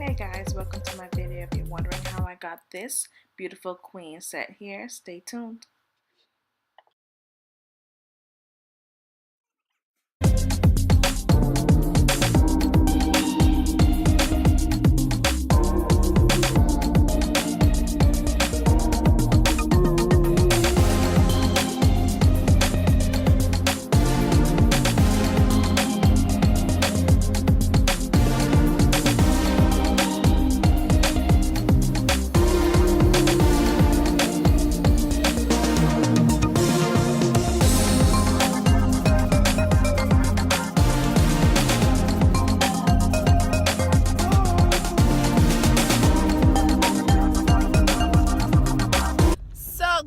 Hey guys, welcome to my video. If you're wondering how I got this beautiful queen set here, stay tuned.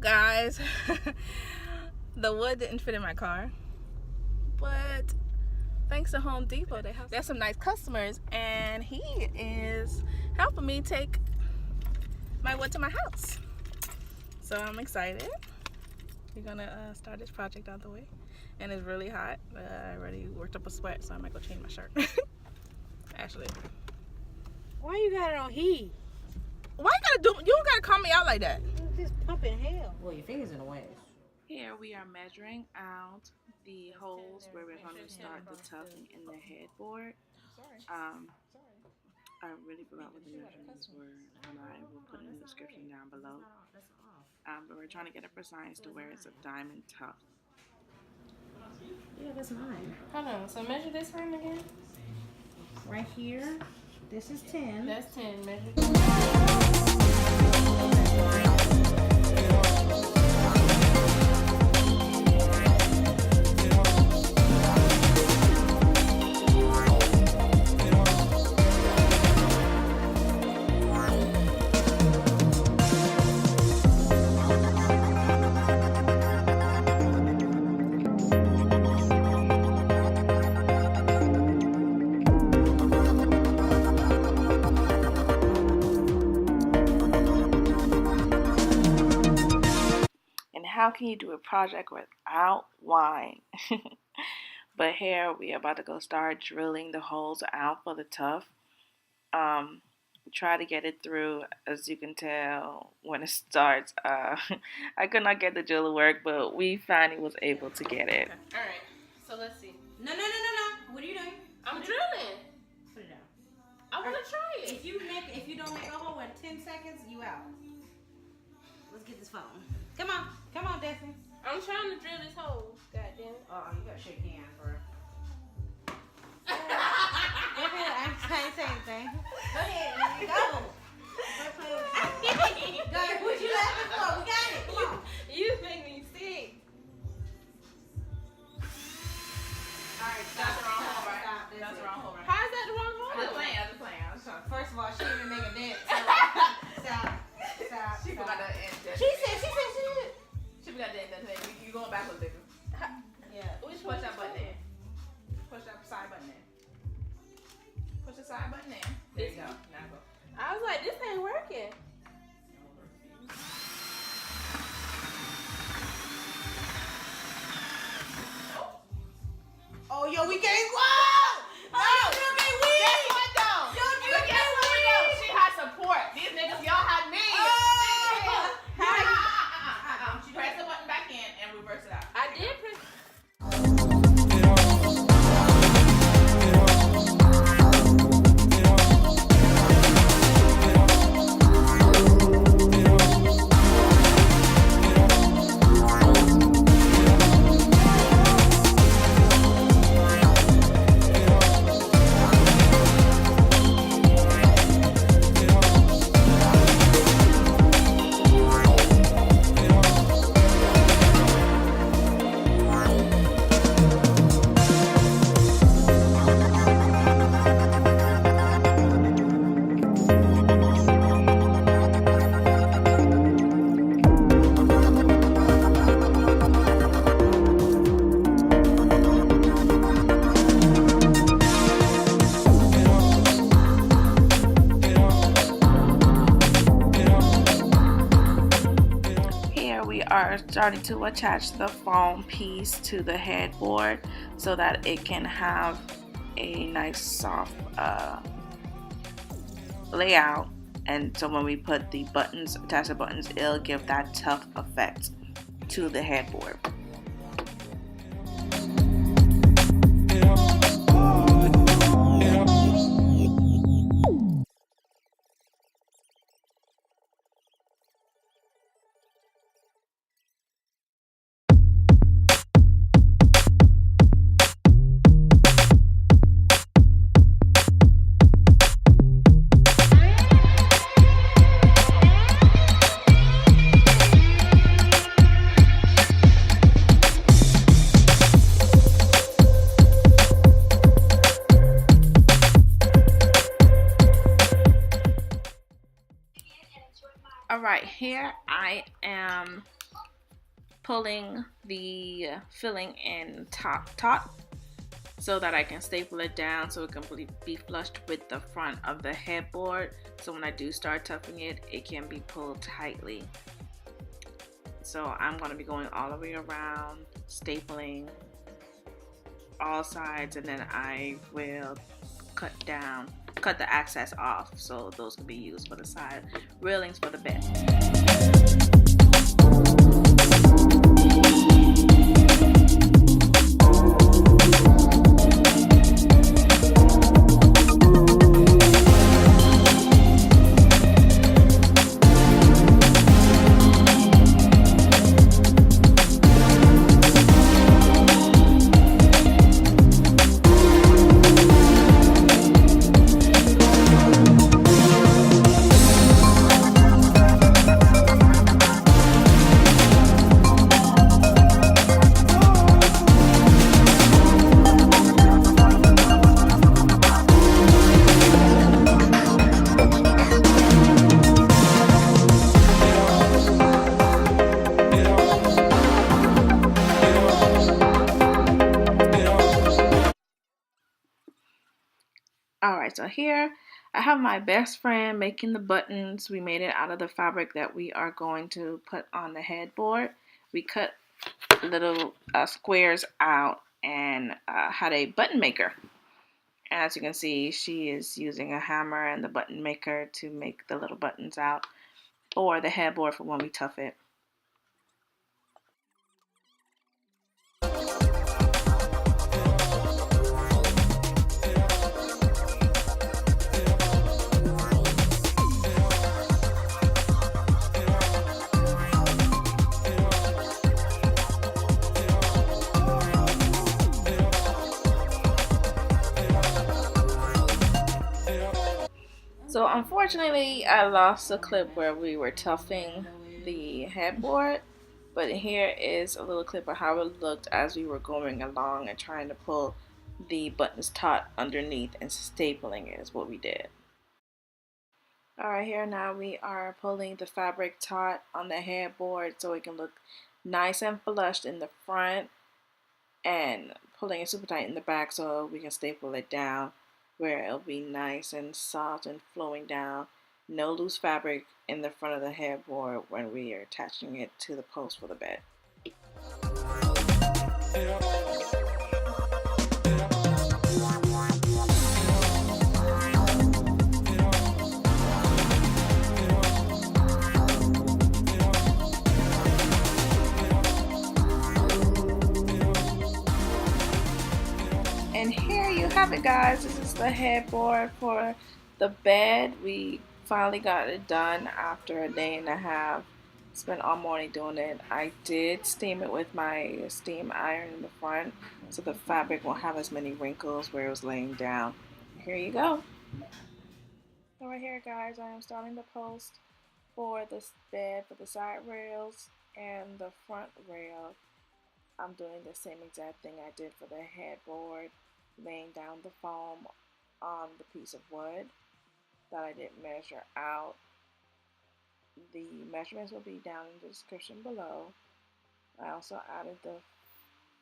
Guys, the wood didn't fit in my car, but thanks to Home Depot, there's some nice customers, and he is helping me take my wood to my house. So I'm excited. We're gonna start this project out the way, and it's really hot. I already worked up a sweat, so I might go change my shirt. Actually, why you got it on heat? Why you gotta do? You don't gotta call me out like that. Just pumping hell. Well, your fingers in the way. Here we are measuring out the holes where we're going to start the tufting in the headboard. I really forgot what the measurements were, and I will put it in the description down below. But we're trying to get it precise to where it's a diamond tuft. Yeah, that's mine. Hold on. So measure this for him again. Right here. This is 10. That's 10. Measure. How can you do a project without wine? But here we are about to go start drilling the holes out for the tuft. Try to get it through. As you can tell when it starts, I could not get the drill to work, but we finally was able to get it. Okay. All right, so let's see. No. What are you doing? I'm drilling. Put it down. I want to try it. If you don't make a hole in 10 seconds, you out. Let's get this phone. Come on, Destiny. I'm trying to drill this hole. God damn it. Oh, you gotta shake hands, bro. I ain't saying anything. Go ahead, go. Go ahead, what you laughing for? We got it. Come on. You make me sick. Alright, That's the wrong hole, right? Stop. That's the wrong hole, right? How is that the wrong hole? I'm just playing. I was trying to. First of all, she didn't even make a dent. Stop. She forgot to end that. She said she did. She forgot to end that. You going backwards, baby. Yeah. Push that button in. Push that side button in. Push the side button in. There you go. Now go. I was like, this ain't working. Oh, yo, we can't. Whoa! Oh, you can't win. Guess what though? But guess what we do? She had support. These niggas, y'all had me. Press the button back in and reverse it out. I did press. are starting to attach the foam piece to the headboard so that it can have a nice soft layout, and so when we put the buttons, attach the buttons, it'll give that tough effect to the headboard. Alright, here I am pulling the filling in taut so that I can staple it down so it can be flushed with the front of the headboard. So when I do start tufting it, it can be pulled tightly. So I'm going to be going all the way around, stapling all sides, and then I will cut the access off so those can be used for the side railings for the bed. Alright, so here I have my best friend making the buttons. We made it out of the fabric that we are going to put on the headboard. We cut little squares out and had a button maker. As you can see, she is using a hammer and the button maker to make the little buttons out for the headboard for when we tuff it. So unfortunately, I lost a clip where we were tuffing the headboard, but here is a little clip of how it looked as we were going along and trying to pull the buttons taut underneath and stapling it is what we did. Alright, here now we are pulling the fabric taut on the headboard so it can look nice and flushed in the front, and pulling it super tight in the back so we can staple it down where it'll be nice and soft and flowing down. No loose fabric in the front of the headboard when we are attaching it to the post for the bed. And here you have it, guys. This is the headboard for the bed. We finally got it done after a day and a half. Spent all morning doing it. I did steam it with my steam iron in the front so the fabric won't have as many wrinkles where it was laying down. Here you go. So right here, guys, I am starting the post for this bed for the side rails and the front rail. I'm doing the same exact thing I did for the headboard, laying down the foam on the piece of wood that I didn't measure out. The measurements will be down in the description below. I also added the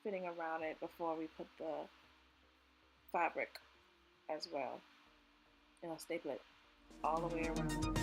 fitting around it before we put the fabric as well. And I'll staple it all the way around.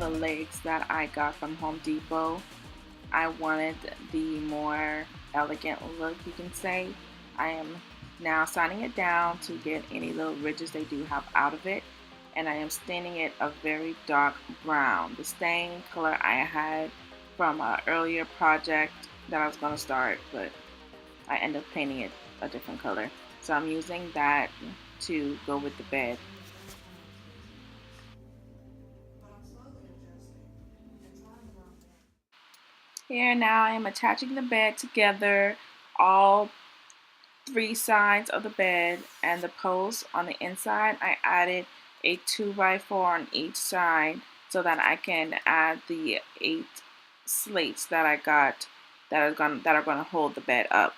the legs that I got from Home Depot. I wanted the more elegant look, you can say. I am now sanding it down to get any little ridges they do have out of it, and I am staining it a very dark brown, the stain color I had from an earlier project that I was going to start, but I ended up painting it a different color. So I'm using that to go with the bed. Here now I am attaching the bed together, all 3 sides of the bed, and the posts on the inside. I added a 2x4 on each side so that I can add the 8 slates that I got that are going to hold the bed up.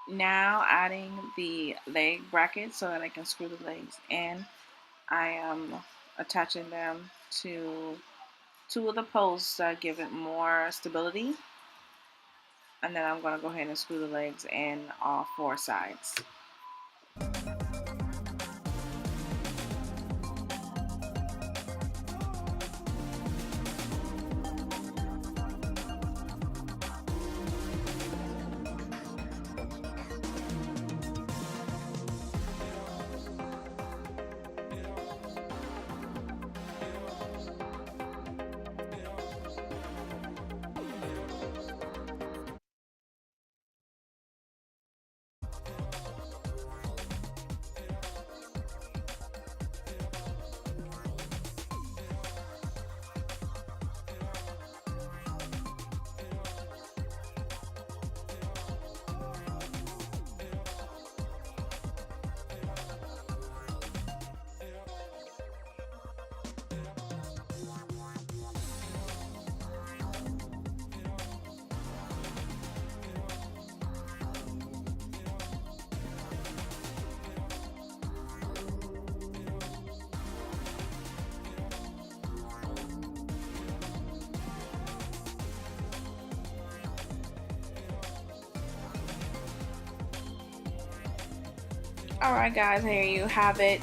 Now adding the leg brackets so that I can screw the legs in. I am attaching them to 2 of the posts that give it more stability, and then I'm going to go ahead and screw the legs in all 4 sides. Alright guys, here you have it.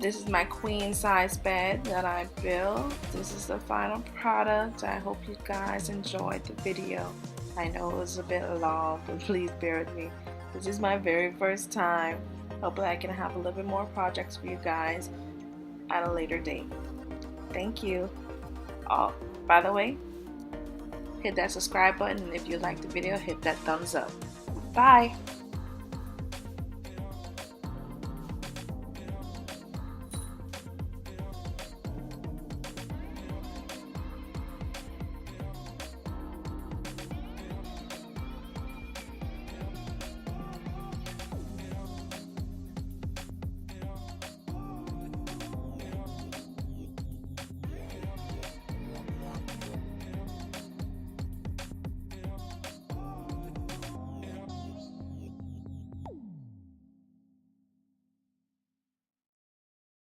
This is my queen size bed that I built. This is the final product. I hope you guys enjoyed the video. I know it was a bit long, but please bear with me. This is my very first time. Hopefully I can have a little bit more projects for you guys at a later date. Thank you. Oh, by the way, hit that subscribe button, and if you liked the video, hit that thumbs up. Bye!